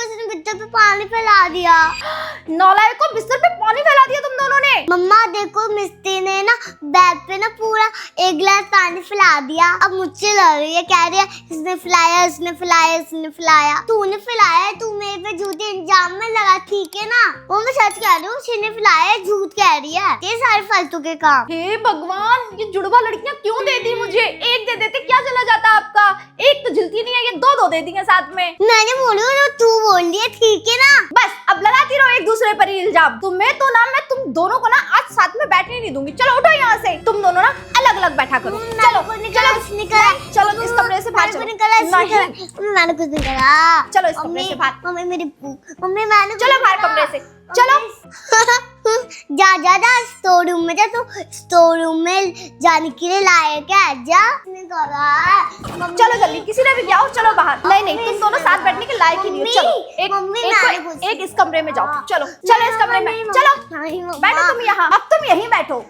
देखो इसने बिस्तर पे पानी फैला दिया। नालायक को, बिस्तर पे पानी फैला दिया तुम दोनों ने। मम्मा देखो मिस्टी ने ना बैग पे ना पूरा एक गिलास पानी फैला दिया। अब मुझसे लड़ रही है, कह रही है इसने फैलाया, इसने फैलाया, इसने फैलाया। तूने फैलाया, तू मेरे पे झूठे इल्जाम में लगा, ठीक है ना। वो मैं सच कह रही हूँ, उसने फैलाया, झूठ कह रही है। ये सारे फालतू के काम। हे भगवान, ये जुड़वा लड़कियां क्यों दे दी मुझे? एक दे देते क्या चला जाता आपका? एक तो जलती नहीं है, ये दो दे दी है साथ में। मैंने बोली तो तू बोल रही है, ठीक है ना। बस अब लगाती रहो एक दूसरे पर इल्जाम। तुम्हें तो ना मैं तुम दोनों को ना आज साथ में बैठने नहीं दूंगी। चलो उठो यहाँ से, तुम दोनों ना अलग अलग बैठा करो। चलो चलो इस कमरे से बाहर चलो। मैंने कुछ नहीं करा। चलो इस कमरे से बाहर। मम्मी मेरी मम्मी मैंने चलो बाहर कमरे से चलो। जा स्टोर रूम में जा। तू स्टोर रूम में जाने के लिए लायक है, जा। चलो जल्दी, किसी ने भी किया हो, चलो बाहर। नहीं तुम दोनों साथ बैठने के लायक ही नहीं हो। चलो एक इस कमरे में जाओ। चलो इस कमरे में चलो बैठो तुम यहाँ। अब तुम यहीं बैठो।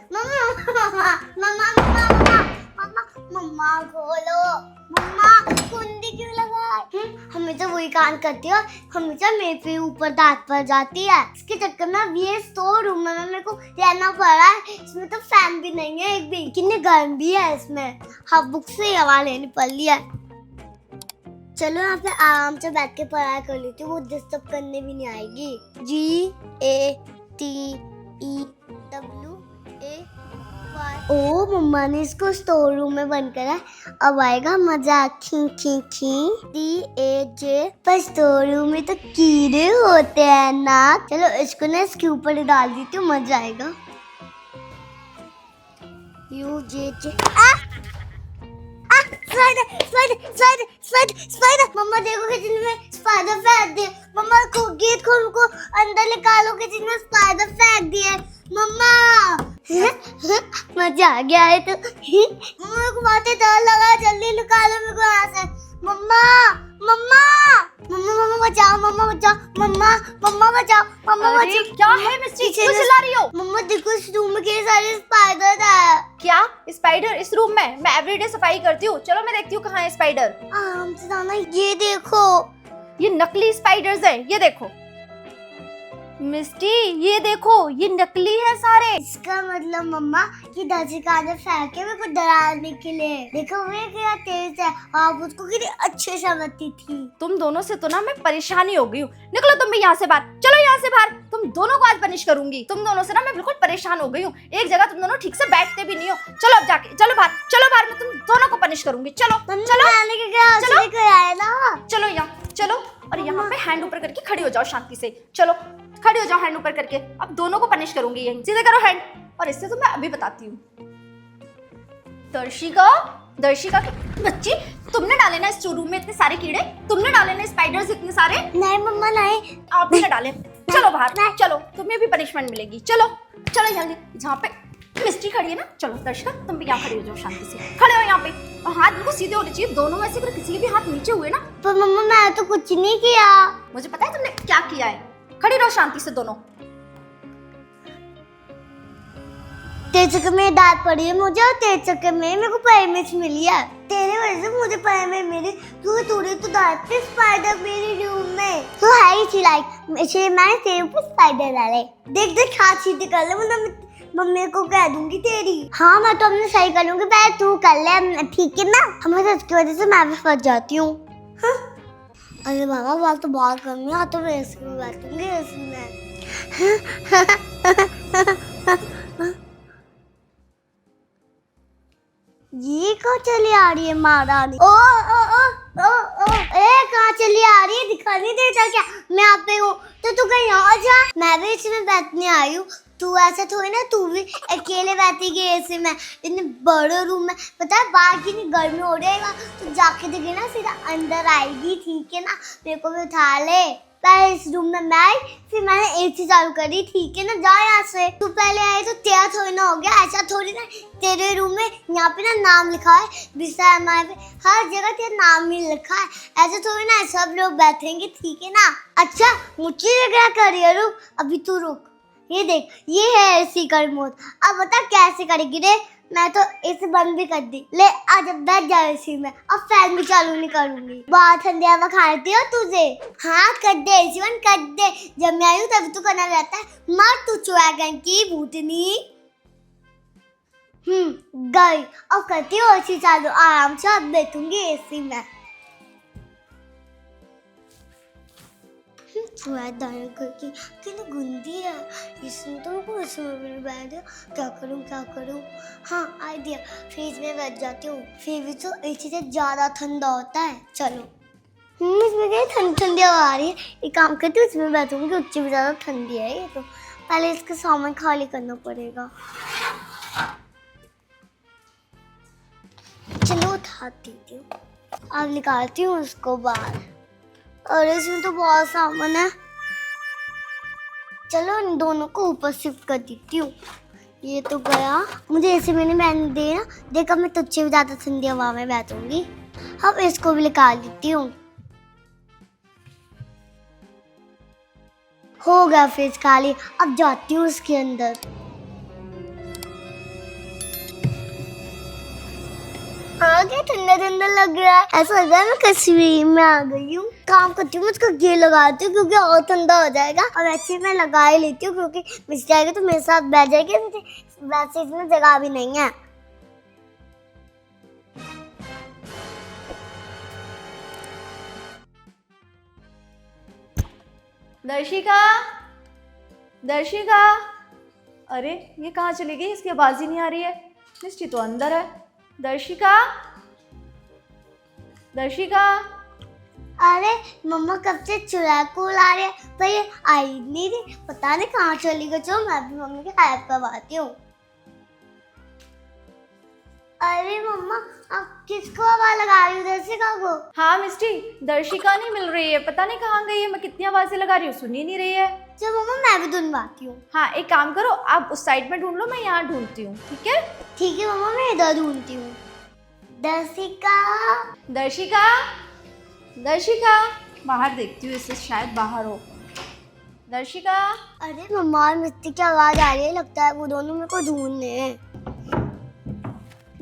मम्मा खोलो। मम्मा कुंडी क्यों लगाई? हमेशा वही काम करती है, हमेशा मेरे पे ऊपर दांत पड़ जाती है। इसके चक्कर में ये स्टोर रूम में मेरे को रहना पड़ा है। इसमें तो फैन भी नहीं है एक भी, कितनी गर्म भी है इसमें। हाँ, बुक से हवा लेनी पड़ रही है। चलो यहाँ पे आराम से बैठ के पढ़ाई कर लेती हूँ, वो डिस्टर्ब करने भी नहीं आएगी। GATEWAY। ओ मम्मा ने इसको स्टोर रूम में बंद करा, अब आएगा मजा। खी खी खी। DAJ। पर स्टोर रूम में तो कीड़े होते हैं ना। चलो इसको ना इसके ऊपर डाल देती हूँ, मजा आएगा। UJJ। स्पाइडर। मम्मा देखो किचन में स्पाइडर फेंक दिए। मम्मा को गेट खोल को अंदर निकालो, किचन में स्पाइडर फेंक दिए। मम्मा मजा आ गया है तो। मम्मा को बहुत डर लगा, जल्दी निकालो मेरे को यहाँ से। मम्मा मम्मा मम्मा मम्मा बचाओ, मम्मा बचाओ, मम्मा मम्मा बचाओ, मम्मा बचाओ। क्या है मिस्टी, क्यों चिल्ला रही हो? मम्मा देखो इस रूम में कितने सारे स्पाइडर है। क्या स्पाइडर इस रूम में? मैं एवरीडे सफाई करती हूँ। चलो मैं देखती हूँ कहाँ है स्पाइडर। आराम से जाना। ये देखो, ये नकली स्पाइडर्स है, ये देखो मिस्टी, ये देखो ये नकली है सारे। इसका मतलब मम्मा कि दर्जी का आदर फेंके मेरे को डराने के लिए। देखो वे क्या तेज है, आप उसको कितनी अच्छे समझती थी। तुम दोनों से तो ना मैं परेशानी हो गई हूँ। निकलो तुम भी यहाँ से बाहर। चलो यहाँ से बाहर, तुम दोनों को आज पनिश करूंगी। तुम दोनों से ना मैं बिल्कुल परेशान हो गई हूँ। एक जगह तुम दोनों ठीक से बैठते भी नहीं हो। चलो अब जाके चलो बाहर मैं तुम दोनों को पनिश करूंगी। चलो चलो यहाँ चलो, और यहाँ पे हैंड ऊपर करके खड़ी हो जाओ शांति से। चलो खड़ी हो जाओ हैंड ऊपर करके। अब दोनों को पनिश करूंगी, यहीं सीधे करो हैंड। और इससे तो मैं अभी बताती हूँ। दर्शिका बच्ची, तुमने डाले ना इस रूम में इतने सारे कीड़े? तुमने डाले ना स्पाइडर्स इतने सारे? नहीं मम्मा नहीं, आपने डाले। चलो बाहर चलो, तुम्हें भी पनिशमेंट मिलेगी। चलो जल्दी, जहाँ पे मिस्टी खड़ी है ना। चलो दर्शिका तुम भी यहाँ खड़ी हो जाओ शांति से। खड़े हो यहाँ पे, और हाथ बिल्कुल सीधे होने चाहिए दोनों में से। अगर किसी के भी हाथ नीचे हुए ना। पर मम्मा मैं तो कुछ नहीं किया। मुझे पता है तुमने क्या किया है। खड़ी रहो शांति से दोनों। तेरे चक्कर में दांत पड़ी है मुझे, और तेरे चक्कर में मेरे को परमिट मिली है। तेरे वजह से मुझे परमिट मिली। तूने तो दांत पे स्पाइडर मेरे रूम में तो है ही थी। मैंने तेरे ऊपर स्पाइडर डाले। देख हाथ सीधे कर ले, मतलब मम्मी को कह दूंगी तेरी। हाँ मैं तो अपने सही कर लूंगी, पहले तू कर ले, ठीक है ना। हमेशा इसकी वजह से मैं भी फंस जाती हूँ। अरे मामा बाल तो बहुत कम है, तो मैं इसमें बैठूंगी इसमें। ये कहाँ चली आ रही है महारानी? ओ ओ ओ ओ ओ ए कहाँ चली आ रही है? दिखाई नहीं देता क्या मैं यहाँ पे हूँ? तो तू कहीं और जा। मैं भी इसमें बैठने आई हूँ। तू ऐसा थोड़ी ना, तू भी अकेले बैठेगी ऐसे में इतने बड़े रूम में। पता है बाहर कितनी गर्मी हो रही है, तो जाके देखे ना सीधा अंदर आएगी, ठीक है ना। मेरे को भी उठा ले। पहले इस रूम में मैं आई, फिर मैंने AC चालू करी, ठीक है ना। जा यहाँ से। तू पहले आई तो तेरा थोड़ी ना हो गया, ऐसा थोड़ी ना। तेरे रूम में यहाँ पे ना नाम लिखा है, बिस्तर पे हर जगह तेरा नाम ही लिखा है। ऐसे थोड़ी ना सब लोग बैठेंगे, ठीक है ना। अच्छा मुझे क्या कर रही है? रुक अभी तू रुक। ये देख, ये है AC का रिमोट। अब बता कैसे करेगी रे? मैं तो एसी बंद भी कर दी। ले आज बैठ जा एसी में, अब फैन भी चालू नहीं करूंगी। बहुत ठंडी हवा खाती हो तुझे। हाँ कर दे एसी बंद कर दे, जब मैं आई हूँ तभी तो करना रहता है। मर तू चुआगन की भूतनी। गई, अब करती हूँ एसी चालू, आराम से अब बैठूंगी एसी में। दाएं करके कितनी गंदी है, इसमें तो मेरे इसमें बैठ गया। क्या करूँ? हाँ आइडिया, फ्रिज में बैठ जाती हूँ, फिर भी तो एसी से ज्यादा ठंडा होता है। चलो इसमें क्या ठंडी हवा आ रही है, एक काम करती हूँ इसमें बैठूंगी, उससे भी ज्यादा ठंडी है ये तो। पहले इसका सामान खाली करना पड़ेगा। चलो उठाती हूँ, अब निकालती हूँ उसको बाहर। और इसमें तो बहुत सामान है। चलो इन दोनों को ऊपर शिफ्ट कर देती हूँ। ये तो गया, मुझे ऐसे मैंने बैठने देना। देखा मैं तुझसे भी ज्यादा ठंडी हवा में बैठूंगी। अब इसको भी निकाल देती हूँ। हो गया फ्रिज खाली, अब जाती हूँ उसके अंदर। आगे ठंडा ठंडा लग रहा है, ऐसा लग रहा है मैं कश्मीर में आ गई हूँ। काम करती हूँ, मुझको ये लगाती हूँ क्योंकि और ठंडा हो जाएगा। और वैसे मैं लगा ही लेती हूँ क्योंकि मिस जाएगी तो मेरे साथ बैठ जाएगी, वैसे इसमें जगह भी नहीं है। दर्शिका, अरे ये कहाँ चली गई? इसकी आवाज ही नहीं आ रही है। मिस्टी तो अंदर है। दर्शिका, अरे मम्मा कब से चुरा को ला रहे हैं, पर ये आई नहीं रही, पता नहीं कहाँ चली गई। चलो मैं भी मम्मी की हेल्प करवाती हूँ। अरे मम्मा आप किसको आवाज लगा रही हो? दर्शिका को? हाँ मिस्टी, दर्शिका नहीं मिल रही है, पता नहीं कहाँ गई है। मैं कितनी आवाजें लगा रही हूँ, सुन ही नहीं रही है। चलो मम्मा मैं भी ढूंढवाती हूँ। हाँ एक काम करो, आप उस साइड में ढूंढ लो, मैं यहाँ ढूंढती हूँ। ठीक है मम्मा मैं इधर ढूंढती हूँ। दर्शिका, बाहर देखती हूँ, इससे शायद बाहर हो। दर्शिका। अरे मम्मा और मिस्टी की आवाज आ रही है, लगता है वो दोनों मेरे को ढूंढ रहे हैं।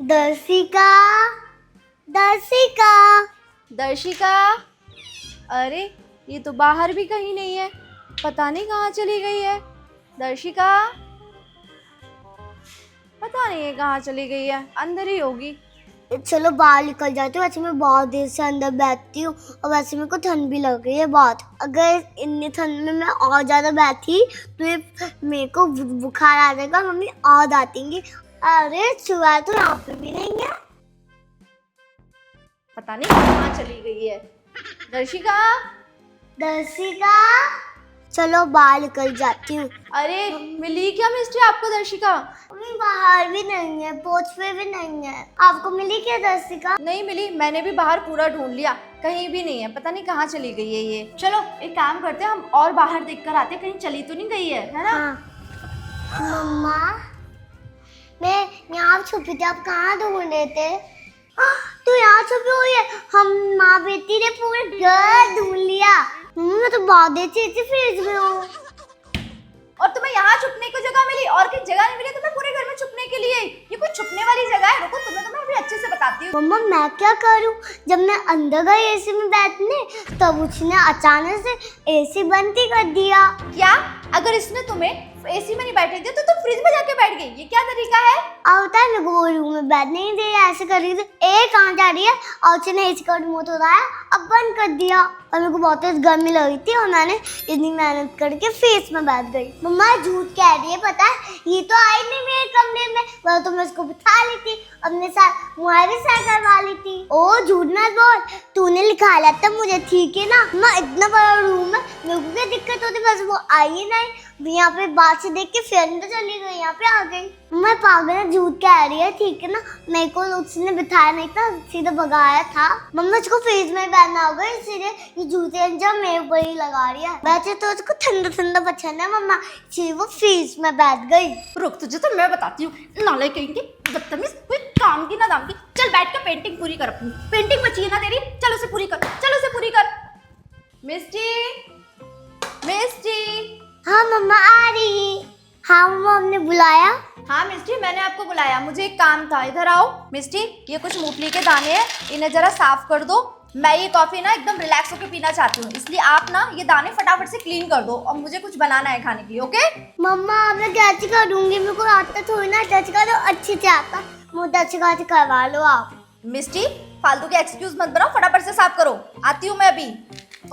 दर्शिका, अरे ये तो बाहर भी कहीं नहीं है, पता नहीं कहाँ चली गई है। दर्शिका, पता नहीं है कहाँ चली गई है, अंदर ही होगी। चलो बाहर निकल जाती हूँ, वैसे मैं बहुत देर से अंदर बैठती हूँ और वैसे मेरे को ठंड भी लग रही है बहुत। अगर इतनी ठंड में मैं और ज़्यादा बैठी तो मेरे को बुखार आ जाएगा, मम्मी और डांटेंगी। अरे चुहा तो यहाँ पे भी नहीं है, पता नहीं कहाँ चली गई है। दर्शिका, चलो बाहर निकल जाती हूँ। अरे मिली क्या मिस्टी आपको दर्शिका? मम्मी बाहर भी नहीं है, पोछ पे भी नहीं है। आपको मिली क्या दर्शिका? नहीं मिली, मैंने भी बाहर पूरा ढूंढ लिया, कहीं भी नहीं है, पता नहीं कहाँ चली गई है ये। चलो एक काम करते हैं, हम और बाहर देख कर आते, कहीं चली तो नहीं गई है ना? हाँ। मम्मा मैं यहाँ छुपी थी, आप कहाँ ढूंढ रहे थे? तो यहाँ छुपी हुई है, हम माँ बेटी ने पूरे घर ढूंढ लिया। मैं तो बहुत देर से फ्रिज में हूँ। और तुम्हें यहाँ छुपने को जगह मिली और कहीं जगह नहीं मिली तुम्हें पूरे घर में छुपने के लिए? ये कोई छुपने वाली जगह है? रुको तुम्हें तो मैं अभी अच्छे से बताती हूँ। मम्मा मैं क्या करूँ, जब मैं अंदर गई एसी में बैठने तब उसने अचानक से एसी बंद ही कर दिया। क्या? अगर इसने तुम्हें एसी में नहीं बैठे थे तो तुम फ्रिज में जाके बैठ गई, ये क्या तरीका है? अब होता है मेरे को रूम में बैठने नहीं दे, ऐसे कर रही थी। एक कहाँ जा रही है और उसने एसी का रिमोट उठाया, अब बंद कर दिया। और मेरे को बहुत तेज गर्मी लग रही थी और मैंने इतनी मेहनत करके फेस में बैठ गई। मम्मा झूठ कह रही है, पता है ये तो आई नहीं मेरे कमरे में, वह तो मैं उसको बिठा ली थी, अपने साथ मुहावरे सह करवा ली थी। ओ झूठ ना बोल, तूने लिखा लिया था मुझे, ठीक है ना? मैं इतना बड़ा रूम है, मेरे को क्या दिक्कत होती, बस वो आई ही नहीं। यहाँ पे बात से देख के फिर अंदर चली गई, यहाँ पे आ गई। मैं पागल है, झूठ कह रही है, ठीक है ना? मेरे को उसने बिठाया नहीं था, सीधा भगाया था। मम्मा उसको फ्रिज में बैठना होगा, इसलिए ये जूते अंजाम मेरे ऊपर ही लगा रही है। वैसे तो उसको ठंडा ठंडा पसंद है मम्मा, इसलिए वो फ्रिज में बैठ गई। रुक, तुझे तो मैं बताती हूँ, नाले कहेंगे बदतमीज, कोई काम की ना दाम की। चल बैठ कर पेंटिंग पूरी कर अपनी, पेंटिंग बची है ना तेरी, चल उसे पूरी कर, चल उसे पूरी कर। मिस्टी, हाँ मम्मा आ रही। हाँ मम्मा, हमने बुलाया। हाँ मिस्टी, मैंने आपको बुलाया, मुझे एक काम था। इधर आओ। मिस्टी, ये कुछ मूंगफली के दाने हैं, इन्हें जरा साफ कर दो। मैं ये कॉफी ना एकदम रिलैक्स होकर पीना चाहती हूँ, इसलिए आप ना ये दाने फटाफट से क्लीन कर दो और मुझे कुछ बनाना है खाने के लिए। ओके मम्मा मैं कैसे करूँगी, मेरे को आता थोड़ी ना, टच करो अच्छे से आता, मुझे टच करवा लो आप। मिस्टी, फालतू के एक्सक्यूज मत बनाओ, फटाफट से साफ करो। आती हूँ मैं अभी।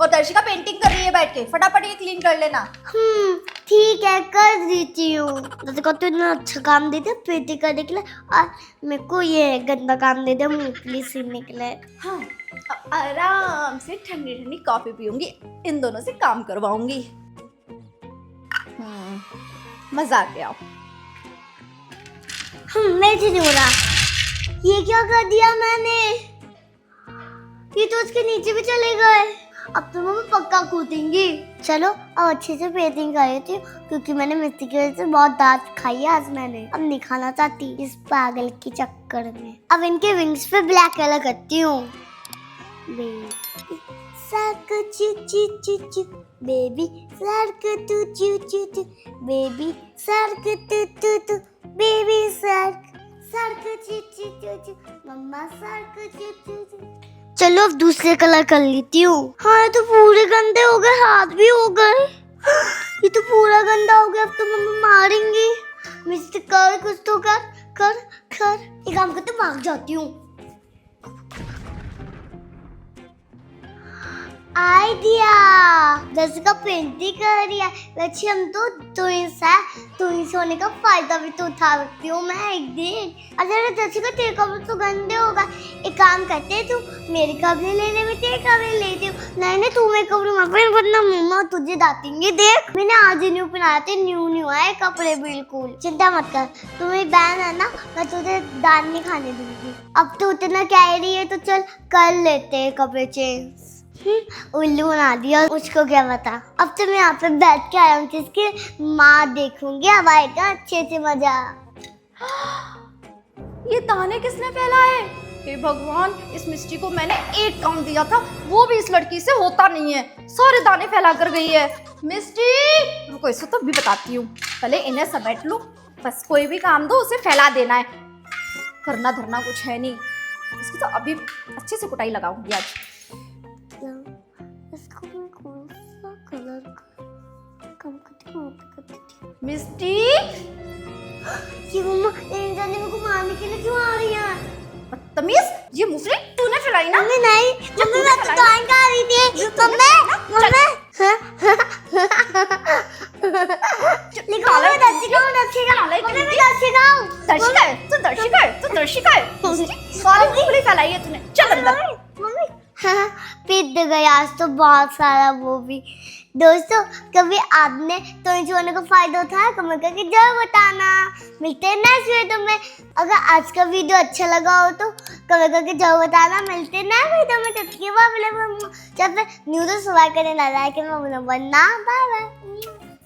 और दर्शिका पेंटिंग कर रही है बैठ के, फटाफट ये क्लीन कर लेना। ठीक है, कर देती हूँ। तो इतना अच्छा काम दे दे पेंटिंग करने के लिए, और मेरे को ये गंदा काम दे दे मूंगफली सीने के लिए। हाँ, अब आराम से ठंडी ठंडी कॉफी पीऊंगी, इन दोनों से काम करवाऊंगी। मजा आ गया। मैं नहीं हो रहा, ये क्या कर दिया मैंने, ये तो उसके नीचे भी चले गए। अब तो मैं पक्का कूदेंगी। चलो अब अच्छे से पेंटिंग कर रही थी, क्योंकि मैंने मिस्त्री की वजह से बहुत डांट खाई है आज मैंने। अब नहीं खाना चाहती इस पागल के चक्कर में। अब इनके विंग्स पे ब्लैक कलर करती हूँ। बेबी शार्क चू चू चू चू, बेबी शार्क टू चू चू चू, बेबी शार्क टू टू टू, बेबी शार्क शार्क चू चू चू चू, मम्मा शार्क चू चू चू। चलो अब दूसरे कलर कर लेती हूँ। हाँ ये तो पूरे गंदे हो गए, हाथ भी हो गए, ये तो पूरा गंदा हो गया। अब तो मम्मा मारेंगी। मिस्टर कर कुछ तो कर कर कर। एक काम करते भाग जाती हूँ। आइडिया, जैसे का पेंटिंग कर रही है, वैसे हम तो ट्विंस होने का फायदा भी तो उठा सकती हूँ मैं एक दिन। अरे जैसे का तेरे कपड़े तो गंदे होगा, एक काम करते हैं, तू मेरे कपड़े लेने में तेरे कपड़े लेती हूँ। नहीं तू मेरे कपड़े मत पहन, वरना मम्मा तुझे डांटेंगी। देख मैंने आज ही न्यू पहनाए थे, न्यू आए कपड़े बिल्कुल। चिंता मत कर, तू मेरी बहन है ना, मैं तुझे डांट नहीं खाने दूंगी। अब तू इतना कह रही है तो चल कर लेते हैं कपड़े चेंज। उल्लू बना दिया, उसको क्या पता। अब तो मैं यहाँ पे बैठ के आराम से इसकी माँ देखूंगी, अब आएगा अच्छे से मजा। ये दाने किसने फैलाए? हे भगवान, इस मिस्टी को मैंने एक काम दिया था, वो भी इस लड़की से होता नहीं है, सारे दाने फैला कर गई है। मिस्टी रुको, इसको तो भी बताती हूँ, पहले इन्हें समेट लो। बस कोई भी काम दो उसे फैला देना है, करना धरना कुछ है नहीं। इसकी तो अभी अच्छे से कुटाई लगाऊंगी आज। इसको मैं कौन सा कलर कम करती। मिस्टी, ये मम्मा इन जाने मेरे को मारने के लिए क्यों आ रही है? बदतमीज, ये मुफरी तूने फैलाई ना? मम्मी नहीं, मम्मी मैं तो ड्राइंग कर रही थी। मम्मी लिखो मैं दर्शिका हूँ, दर्शिका है। सारी मुफरी फैलाई है तूने, चल अंदर। मम्मी पीट गया आज तो बहुत सारा वो भी। दोस्तों कभी आपने तो होने का फायदा उठाया, कमेंट करके जरूर बताना। मिलते हैं नेक्स्ट वीडियो में। अगर आज का वीडियो अच्छा लगा हो तो कमेंट करके जरूर बताना। मिलते हैं नेक्स्ट वीडियो में, तब तक के लिए जब न्यू तो सब्सक्राइब करना, लाइक करना, बाय बाय।